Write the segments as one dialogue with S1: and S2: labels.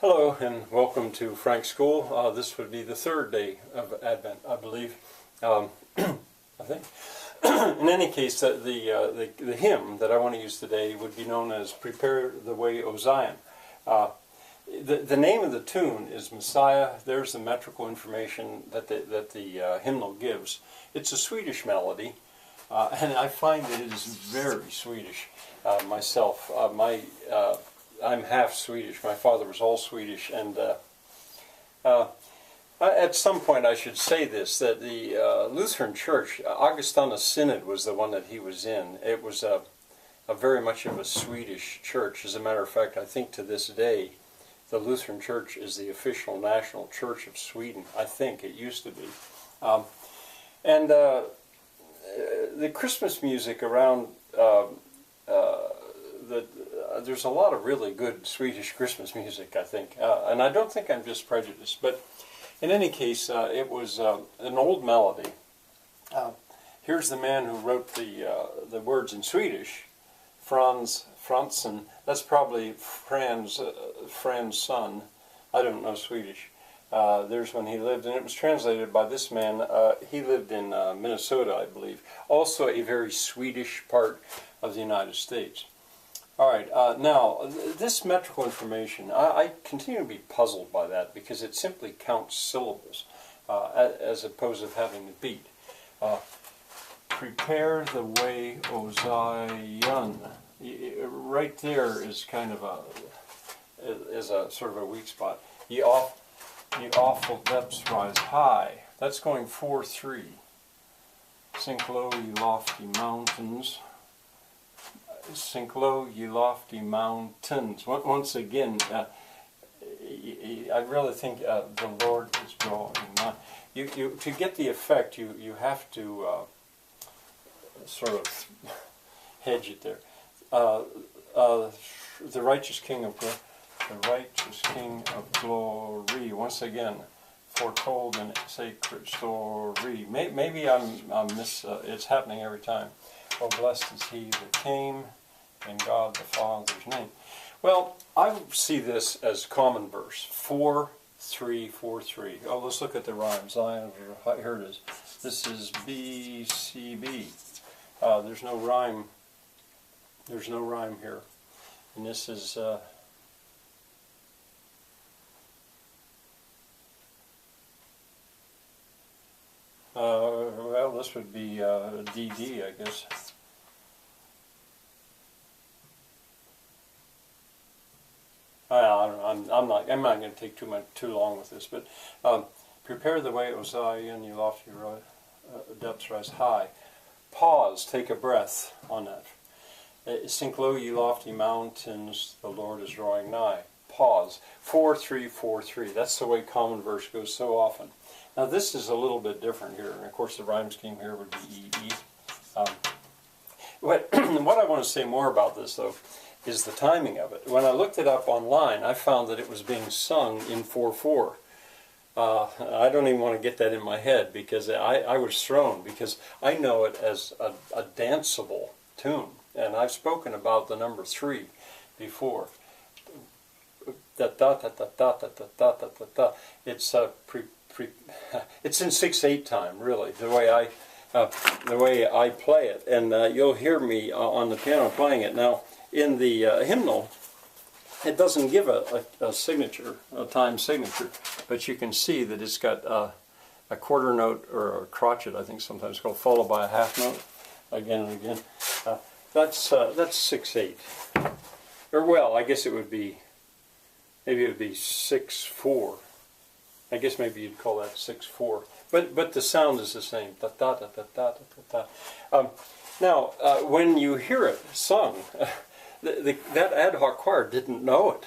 S1: Hello and welcome to Frank's School. This would be the third day of Advent, I believe. I think. In any case, the hymn that I want to use today would be known as "Prepare the Way, O Zion." The name of the tune is Messiah. There's the metrical information that the hymnal gives. It's a Swedish melody, and I find that it is very Swedish myself. I'm half Swedish. My father was all Swedish, and at some point I should say this, that the Lutheran Church, Augustana Synod was the one that he was in. It was a very much of a Swedish church. As a matter of fact, I think to this day, the Lutheran Church is the official national church of Sweden. I think it used to be. The Christmas music around there's a lot of really good Swedish Christmas music, I think, and I don't think I'm just prejudiced, but in any case, it was an old melody. Here's the man who wrote the words in Swedish, Frans Fransson. That's probably Fran's son. I don't know Swedish. There's when he lived, and it was translated by this man. He lived in Minnesota, I believe. Also a very Swedish part of the United States. All right, now, this metrical information, I continue to be puzzled by that because it simply counts syllables as opposed to having the beat. Prepare the way, O Zion. Right there is kind of a sort of a weak spot. Ye awful depths rise high. That's going 4-3. Sink low, ye lofty mountains. Sink low, ye lofty mountains. Once again, I really think the Lord is drawing nigh. To get the effect, you have to sort of hedge it there. The righteous King of glory. Once again, foretold in sacred story. Maybe it's happening every time. Oh, blessed is he that came in God the Father's name. Well, I see this as common verse, 4-3-4-3. Oh, let's look at the rhymes. Here it is. This is B-C-B. There's no rhyme. There's no rhyme here. And this is... well, this would be DD, I guess. I'm not going to take too long with this, but prepare the way, O Zion, you lofty depths rise high. Pause, take a breath on that. Sink low, ye lofty mountains, the Lord is drawing nigh. Pause. 4-3-4-3. That's the way common verse goes so often. Now this is a little bit different here, and of course the rhyme scheme here would be E-E. What I want to say more about this, though, is the timing of it. When I looked it up online, I found that it was being sung in 4-4. I don't even want to get that in my head, because I was thrown, because I know it as a danceable tune, and I've spoken about the number 3 before. It's it's in 6/8 time, really, the way I play it, and you'll hear me on the piano playing it. Now, in the hymnal, it doesn't give a signature, a time signature, but you can see that it's got a quarter note, or a crotchet, I think sometimes called, followed by a half note, again and again. That's 6/8. Or, well, I guess it would be, maybe it would be 6/4. I guess maybe you'd call that 6/4, but the sound is the same. Da da da da da da da. Now, when you hear it sung, that ad hoc choir didn't know it.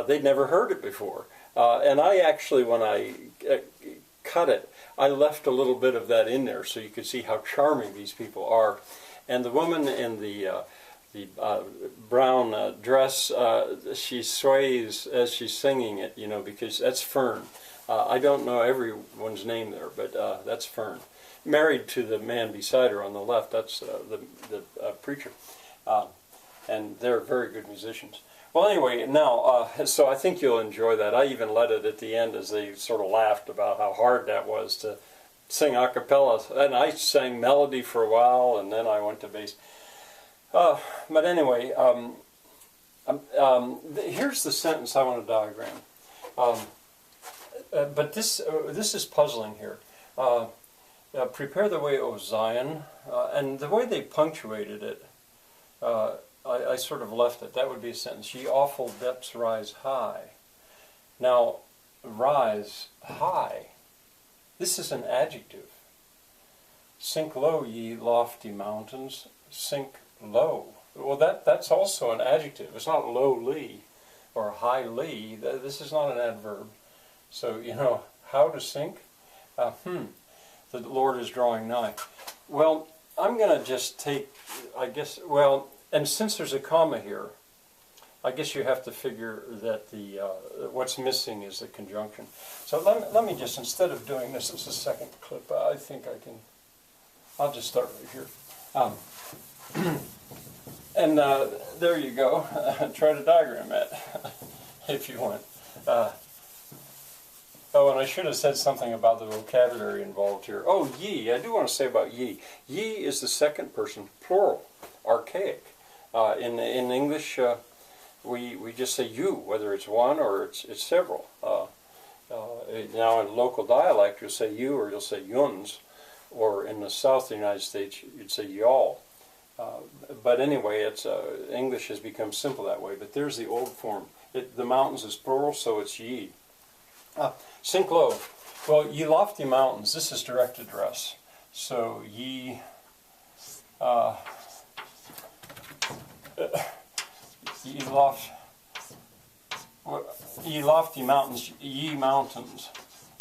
S1: They'd never heard it before, and I actually, when I cut it, I left a little bit of that in there so you could see how charming these people are. And the woman in the brown dress, she sways as she's singing it, because that's Fern. I don't know everyone's name there, but that's Fern. Married to the man beside her on the left, that's the preacher. And they're very good musicians. Well, anyway, now, so I think you'll enjoy that. I even let it at the end as they sort of laughed about how hard that was to sing a cappella. And I sang melody for a while, and then I went to bass. But anyway, here's the sentence I want to diagram. But this is puzzling here. Prepare the way, O Zion. And the way they punctuated it, I sort of left it. That would be a sentence. Ye awful depths rise high. Now, rise high. This is an adjective. Sink low, ye lofty mountains. Sink low. Well, that's also an adjective. It's not lowly or highly. This is not an adverb. So, you know, how to sink? The Lord is drawing nigh. Well, I'm going to just take, I guess, well, and since there's a comma here, I guess you have to figure that the what's missing is the conjunction. So let me just, instead of doing this as a second clip, I think I can, I'll just start right here. And there you go. Try to diagram that if you want. Oh, and I should have said something about the vocabulary involved here. Oh, ye. I do want to say about ye. Ye is the second person plural, archaic. In English, we just say you, whether it's one or it's several. Now in local dialect, you'll say you or you'll say yuns, or in the south of the United States, you'd say y'all. But anyway, it's English has become simple that way. But there's the old form. The mountains is plural, so it's ye. Sink low. Well, ye lofty mountains. This is direct address. So ye. Ye lofty mountains, ye mountains.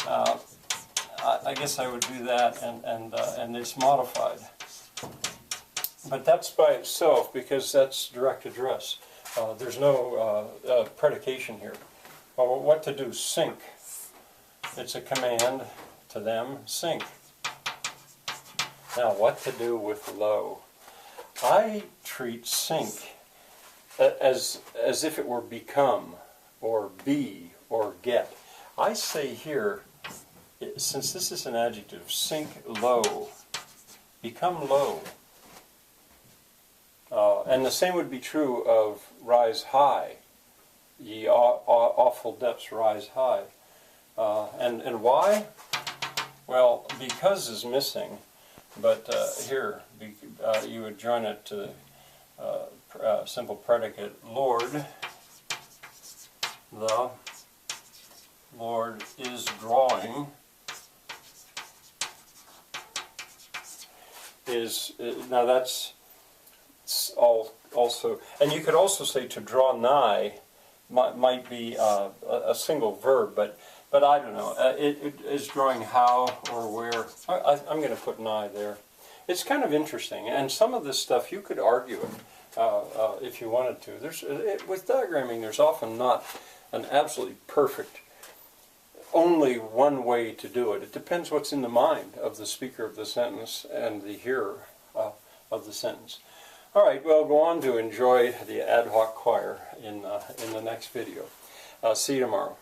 S1: I guess I would do that, and it's modified. But that's by itself because that's direct address. There's no predication here. Well, what to do? Sink. It's a command to them. Sink. Now, what to do with low? I treat sink as if it were become, or be, or get. I say here, since this is an adjective, sink low, become low. And the same would be true of rise high. Ye awful depths rise high. And why? Well, because is missing, but here you would join it to simple predicate, Lord. The Lord is drawing. Now that's all also, and you could also say to draw nigh might be a single verb, but I don't know. It is drawing how or where. I'm going to put nigh there. It's kind of interesting, and some of this stuff you could argue it if you wanted to. With diagramming, there's often not an absolutely perfect, only one way to do it. It depends what's in the mind of the speaker of the sentence and the hearer of the sentence. All right, well, go on to enjoy the ad hoc choir in the next video. See you tomorrow.